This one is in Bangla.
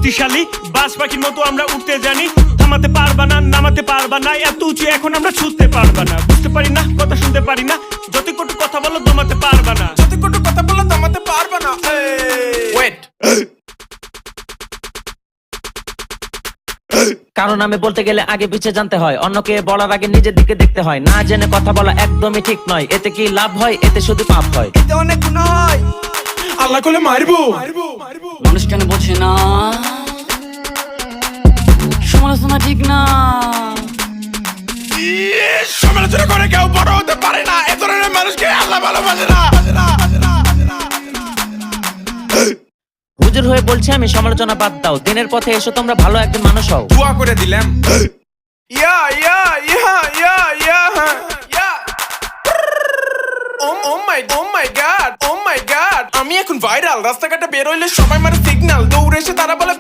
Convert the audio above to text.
শক্তিশালী বাজ পাখির মতো আমরা উঠতে জানি থামাতে পারবা না নামাতে পারবা না এত উঁচু এখন আমরা ছুটতে পারবা না বুঝতে পারি না কথা শুনতে পারি না যত কটু কথা বলো দমাতে পারবা না যত কটু কথা বলো দমাতে পারবা না ওয়েট কারণ আমি বলতে গেলে আগে পিছে জানতে হয় অন্যকে বলার আগে নিজের দিকে দেখতে হয় না জেনে কথা বলা একদমই ঠিক নয় এতে কি লাভ হয় এতে শুধু পাপ হয় এতে অনেক গুনাহ হয় আল্লাহ কোলে মারবো মানুষ কেন বোঝে না সমালোচনা ঠিক না সমালোচনা করে কেউ বড় হতে পারে না এ ধরনের মানুষকে আল্লাহ ভালোবাসে না হুজুর হয়ে বলছি আমি সমালোচনা বাদ দাও দিনের পথে এসো তোমরা ভালো একজন মানুষ হও দোয়া করে দিলাম ইয়া ইয়া ইয়া ইয়া ইয়া ইয়া ও মাই গড আমি এখন ভাইরাল রাস্তাঘাটে বের হইলে সবাই মারে সিগন্যাল দৌড়ে এসে তারা বলে